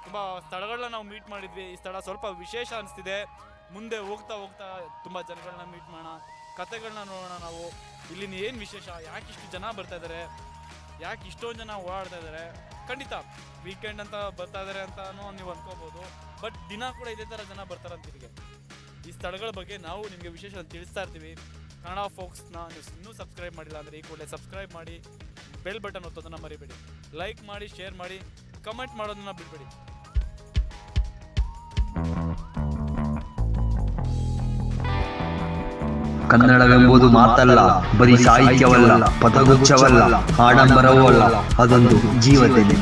ತುಂಬ ಸ್ಥಳಗಳನ್ನ ನಾವು ಮೀಟ್ ಮಾಡಿದ್ವಿ. ಈ ಸ್ಥಳ ಸ್ವಲ್ಪ ವಿಶೇಷ ಅನಿಸ್ತಿದೆ. ಮುಂದೆ ಹೋಗ್ತಾ ಹೋಗ್ತಾ ತುಂಬ ಜನಗಳನ್ನ ಮೀಟ್ ಮಾಡೋಣ, ಕತೆಗಳನ್ನ ನೋಡೋಣ. ನಾವು ಇಲ್ಲಿನ ಏನು ವಿಶೇಷ, ಯಾಕೆ ಇಷ್ಟು ಜನ ಬರ್ತಾ ಇದ್ದಾರೆ, ಯಾಕೆ ಇಷ್ಟೊಂದು ಜನ ಓಡಾಡ್ತಾ ಇದ್ದಾರೆ. ಖಂಡಿತ ವೀಕೆಂಡ್ ಅಂತ ಬರ್ತಾ ಇದ್ದಾರೆ ಅಂತಾನು ನೀವು ಅನ್ಕೋಬೋದು, ಬಟ್ ದಿನ ಕೂಡ ಇದೇ ಥರ ಜನ ಬರ್ತಾರಂತ ಇಲ್ಲಿಗೆ. ಈ ಸ್ಥಳಗಳ ಬಗ್ಗೆ ನಾವು ನಿಮಗೆ ವಿಶೇಷ ತಿಳಿಸ್ತಾ ಇರ್ತೀವಿ. ಕನ್ನಡ ಫೋಕ್ಸ್ನ ನೀವು ಇನ್ನೂ ಸಬ್ಸ್ಕ್ರೈಬ್ ಮಾಡಿಲ್ಲ ಅಂದರೆ ಈ ಕೂಡಲೇ ಸಬ್ಸ್ಕ್ರೈಬ್ ಮಾಡಿ, ಬೆಲ್ ಬಟನ್ ಒತ್ತೋದನ್ನು ಮರಿಬೇಡಿ. ಲೈಕ್ ಮಾಡಿ, ಶೇರ್ ಮಾಡಿ, ಕಮೆಂಟ್ ಮಾಡೋದನ್ನ ಬಿಡಬೇಡಿ. ಕನ್ನಡವೆಂಬುದು ಮಾತಲ್ಲ, ಬರೀ ಸಾಹಿತ್ಯವಲ್ಲ, ಪದಗುಚ್ಛವಲ್ಲ, ಆಡಂಬರವೂ ಅಲ್ಲ, ಅದೊಂದು ಜೀವತೆನೆ.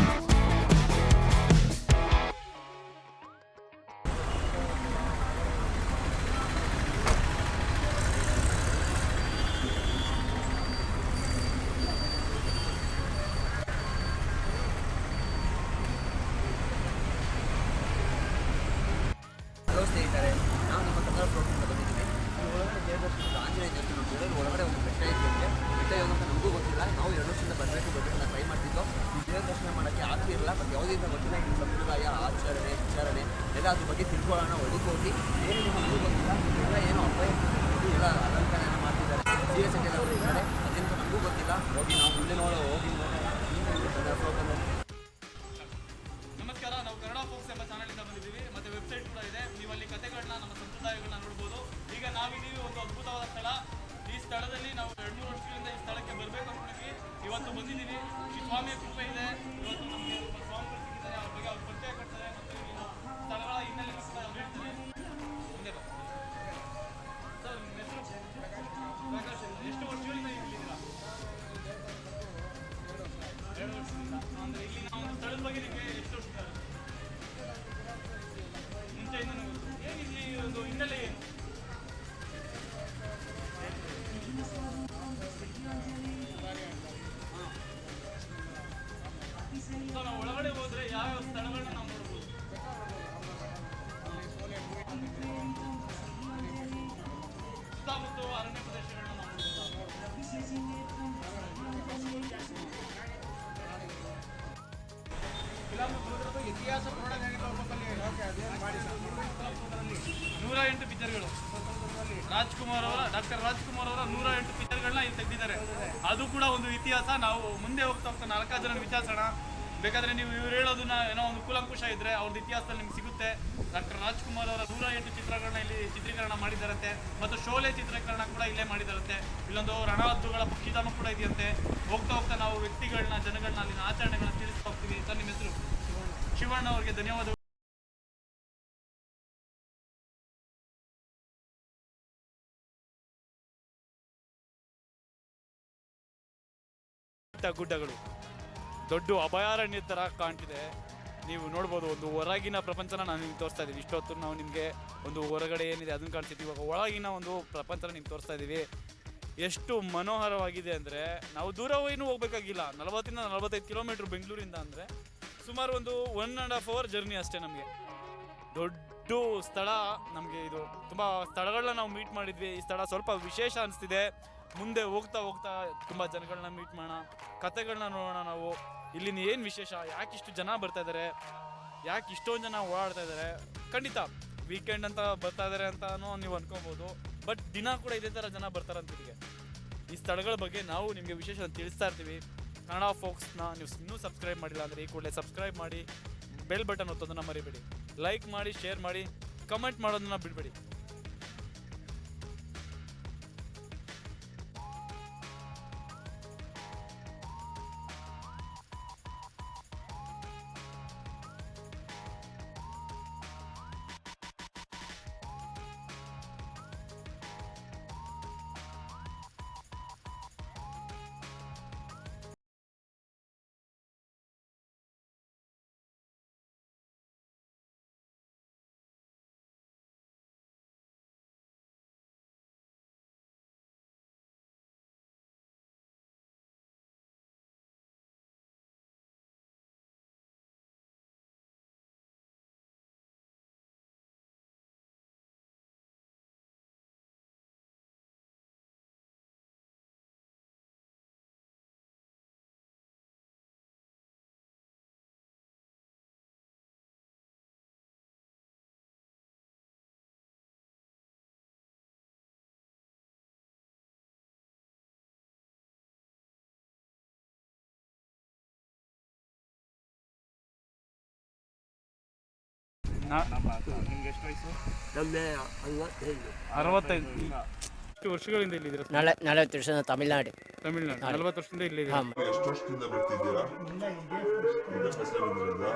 ಹಲೋ ಸ್ನೇಹಿತರೆ, ನಾವು ನಿಮ್ಮ ಕನ್ನಡ ಪ್ರೋಗ್ರಾಮ್ ಬಂದಿದ್ದೀವಿ. ಈ ಒಳಗಡೆ ದೇವದರ್ಶನ ಆಂಜನೇಯ ದೇವಸ್ಥಾನ ನೋಡಿದ್ರೆ ಒಳಗಡೆ ಒಂದು ಬೆಟ್ಟ ಇದೆಯಂತೆ. ಬೆಟ್ಟ ಯಾವುದು ಅಂತ ನಮಗೂ ಗೊತ್ತಿಲ್ಲ. ನಾವು 2 ವರ್ಷದಿಂದ ಬರಬೇಕು ಅಂತ ಟ್ರೈ ಮಾಡ್ತಿದ್ದೋ. ಈ ದೇವರ ದರ್ಶನ ಮಾಡೋಕ್ಕೆ ಆಗ್ತಿರಲ್ಲ. ಬಟ್ ಯಾವುದರಿಂದ ಗೊತ್ತಿಲ್ಲ, ಈ ಸಂಪ್ರದಾಯ, ಆಚರಣೆ, ವಿಚಾರಣೆ ಎಲ್ಲ ಅದ್ರ ಬಗ್ಗೆ ತಿಳ್ಕೊಳ್ಳೋಣ. ಒಳಗೆ ಹೋಗಿ ಏನೇನು ನಮಗೂ ಗೊತ್ತಿಲ್ಲ. ಎಲ್ಲ ಏನೋ ಅಪಾಯ ಎಲ್ಲ ಅಲಂಕರಣ ಮಾಡ್ತಿದ್ದಾರೆ, ಸೀರಿಯಸ್ ಆಗಿ ಎಲ್ಲ ಬರ್ತಿದ್ದಾರೆ. ಅದೇಂತ ನಮಗೂ ಗೊತ್ತಿಲ್ಲ. ಹೋಗಿ ನಾವು ಮುಂದೆ ಹೋಗಿ ಕನ್ನಡ ಪ್ರೋಗ್ರಾಮ್. ನಮಸ್ಕಾರ, ನಾವು ಕನ್ನಡ ಫೋಕ್ಸ್ ಎಂಬ ಚಾನಲಿಂದ ಬಂದಿದ್ದೀವಿ. ಮತ್ತು ವೆಬ್ಸೈಟ್ ಕೂಡ ಇದೆ. ನೀವು ಅಲ್ಲಿ ಕಥೆಗಳನ್ನ, ನಮ್ಮ ಸಂಪ್ರದಾಯಗಳನ್ನ ನೋಡ್ಬೋದು. ಈಗ ನಾವಿದ್ದೀವಿ ಒಂದು ಅದ್ಭುತವಾದ ಸ್ಥಳ. ಈ ಸ್ಥಳದಲ್ಲಿ ನಾವು 2-3 ವರ್ಷಗಳಿಂದ ಈ ಸ್ಥಳಕ್ಕೆ ಬರಬೇಕು ಅಂದ್ಕೊಂಡಿದ್ವಿ. ಇವತ್ತು ಬಂದಿದ್ದೀವಿ. ಈ ಸ್ವಾಮಿಯ ಕೃಪೆ ಇದೆ. ಇವತ್ತು ನಮಗೆ ಸ್ವಾಮಿಗಳು ಸಿಕ್ಕಿದ್ದಾರೆ. ಅವ್ರ ಬಗ್ಗೆ ಅವ್ರು ಪರಿಚಯ ಕೊಡ್ತಾರೆ ಮತ್ತು ಇಲ್ಲಿನ ಸ್ಥಳಗಳ ಹಿನ್ನೆಲೆ ಕೂಡ ಅವ್ರು ಹೇಳ್ತಾರೆ. ಮುಂದೆ ಬಾ ಸರ್, ನಿಮ್ಮ ಹೆಸರು? ಪ್ರಕಾಶ್. ಎಷ್ಟು ವರ್ಷಗಳಿಂದ ನೀವು ಇಲ್ಲಿದ್ದೀರಾ? 2 ವರ್ಷದಿಂದ. ಅಂದರೆ ಇಲ್ಲಿನ ಒಂದು ಸ್ಥಳದ ಬಗ್ಗೆ ನಿಮಗೆ ಎಷ್ಟು ವರ್ಷ ಮುಂಚೆಯಿಂದ ಗೊತ್ತು? ಏನು ಇಲ್ಲಿ ಒಂದು ಹಿನ್ನೆಲೆ ಏನು? ಸೊ ನಾವು ಒಳಗಡೆ ಹೋದ್ರೆ ಯಾವ್ಯಾವ ಸ್ಥಳಗಳನ್ನ ನಾವು ನೋಡ್ಬೋದು? ಸುತ್ತಮುತ್ತ ಅರಣ್ಯ ಪ್ರದೇಶಗಳನ್ನ ನಾವು ನೋಡ್ಬೋದು. ಇತಿಹಾಸ 108 ಪಿಕ್ಚರ್ಗಳು. ಡಾಕ್ಟರ್ ರಾಜ್ಕುಮಾರ್ ಅವರ 108 ಪಿಕ್ಚರ್ಗಳನ್ನ ಇಲ್ಲಿ ತೆಗೆದಿದ್ದಾರೆ. ಅದು ಕೂಡ ಒಂದು ಇತಿಹಾಸ. ನಾವು ಮುಂದೆ ಹೋಗ್ತಾ 4 ಜನ ವಿಚಾರಿಸೋಣ. ಬೇಕಾದ್ರೆ ನೀವು ಇವ್ರು ಹೇಳೋದನ್ನ ಏನೋ ಒಂದು ಕೂಲಂಕುಷ ಇದ್ರೆ ಅವ್ರದ್ದು ಇತಿಹಾಸದಲ್ಲಿ ನಿಮ್ಗೆ ಸಿಗುತ್ತೆ. ಡಾಕ್ಟರ್ ರಾಜ್ಕುಮಾರ್ ಅವರ 108 ಚಿತ್ರಗಳನ್ನ ಇಲ್ಲಿ ಚಿತ್ರೀಕರಣ ಮಾಡಿದಾರಂತೆ. ಮತ್ತು ಶೋಲೆ ಚಿತ್ರೀಕರಣ ಕೂಡ ಇಲ್ಲೇ ಮಾಡಿದಾರಂತೆ. ಇಲ್ಲೊಂದು ರಣಹದ್ದುಗಳ ಪಕ್ಷಿಧಾಮ ಕೂಡ ಇದೆಯಂತೆ. ಹೋಗ್ತಾ ಹೋಗ್ತಾ ನಾವು ವ್ಯಕ್ತಿಗಳನ್ನ, ಜನಗಳನ್ನ, ಅಲ್ಲಿನ ಆಚರಣೆಗಳನ್ನ ತಿಳಿಸ್ತಾ ಹೋಗ್ತೀವಿ. ಸರ್, ನಿಮ್ಮ ಹೆಸರು? ಶಿವಣ್ಣ. ಅವರಿಗೆ ಧನ್ಯವಾದಗಳು. ಗುಡ್ಡಗಳು ದೊಡ್ಡ ಅಭಯಾರಣ್ಯ ಥರ ಕಾಣ್ತಿದೆ. ನೀವು ನೋಡ್ಬೋದು, ಒಂದು ಹೊರಗಿನ ಪ್ರಪಂಚನ ನಾನು ನಿಮ್ಗೆ ತೋರಿಸ್ತಾ ಇದ್ದೀನಿ. ಇಷ್ಟೊತ್ತು ನಾವು ನಿಮಗೆ ಒಂದು ಹೊರಗಡೆ ಏನಿದೆ ಅದನ್ನು ಕಾಣಿಸ್ತೀವಿ. ಇವಾಗ ಒಳಗಿನ ಒಂದು ಪ್ರಪಂಚನ ನಿಮ್ಗೆ ತೋರಿಸ್ತಾ ಇದ್ದೀವಿ. ಎಷ್ಟು ಮನೋಹರವಾಗಿದೆ ಅಂದರೆ ನಾವು ದೂರ ಏನೂ ಹೋಗ್ಬೇಕಾಗಿಲ್ಲ. 40-45 ಕಿಲೋಮೀಟ್ರ್ ಬೆಂಗಳೂರಿಂದ. ಅಂದರೆ ಸುಮಾರು ಒಂದು 1.5 ಅವರ್ ಜರ್ನಿ ಅಷ್ಟೇ. ನಮಗೆ ದೊಡ್ಡ ಸ್ಥಳ. ನಮಗೆ ಇದು ತುಂಬ ಸ್ಥಳಗಳನ್ನ ನಾವು ಮೀಟ್ ಮಾಡಿದ್ವಿ. ಈ ಸ್ಥಳ ಸ್ವಲ್ಪ ವಿಶೇಷ ಅನಿಸ್ತಿದೆ. ಮುಂದೆ ಹೋಗ್ತಾ ಹೋಗ್ತಾ ತುಂಬ ಜನಗಳನ್ನ ಮೀಟ್ ಮಾಡೋಣ, ಕತೆಗಳನ್ನ ನೋಡೋಣ. ನಾವು ಇಲ್ಲಿನ ಏನು ವಿಶೇಷ, ಯಾಕೆ ಇಷ್ಟು ಜನ ಬರ್ತಾ ಇದ್ದಾರೆ, ಯಾಕೆ ಇಷ್ಟೊಂದು ಜನ ಓಡಾಡ್ತಾ ಇದ್ದಾರೆ. ಖಂಡಿತ ವೀಕೆಂಡ್ ಅಂತ ಬರ್ತಾ ಇದ್ದಾರೆ ಅಂತಾನು ನೀವು ಅನ್ಕೋಬೋದು, ಬಟ್ ದಿನ ಕೂಡ ಇದೇ ಥರ ಜನ ಬರ್ತಾರಂತ ಇಲ್ಲಿಗೆ. ಈ ಸ್ಥಳಗಳ ಬಗ್ಗೆ ನಾವು ನಿಮಗೆ ವಿಶೇಷ ತಿಳಿಸ್ತಾ ಇರ್ತೀವಿ. ಕನ್ನಡ ಫೋಕ್ಸ್ನ ನೀವು ಇನ್ನೂ ಸಬ್ಸ್ಕ್ರೈಬ್ ಮಾಡಿಲ್ಲ ಅಂದರೆ ಈ ಕೂಡಲೇ ಸಬ್ಸ್ಕ್ರೈಬ್ ಮಾಡಿ, ಬೆಲ್ ಬಟನ್ ಒತ್ತೋದನ್ನು ಮರಿಬೇಡಿ. ಲೈಕ್ ಮಾಡಿ, ಶೇರ್ ಮಾಡಿ, ಕಮೆಂಟ್ ಮಾಡೋದನ್ನ ಬಿಡಬೇಡಿ. ನಿಮ್ಗೆ ಎಷ್ಟು ವಯಸ್ಸು? ನಮಗೆ 55. 65. ಎಷ್ಟು ವರ್ಷಗಳಿಂದ ಇಲ್ಲಿದ್ದೀರಾ? 40 ವರ್ಷ ತಮಿಳ್ನಾಡು. ತಮಿಳ್ನಾಡು. 40 ವರ್ಷದಿಂದ ಇಲ್ಲಿದ್ದೀರಾ? ಹಾಂ. ಎಷ್ಟು ವರ್ಷದಿಂದ ಬರ್ತಿದ್ದೀರಾ? ಈಗ ಫಸ್ಟ್ ಬಂದಿರೋದಾ?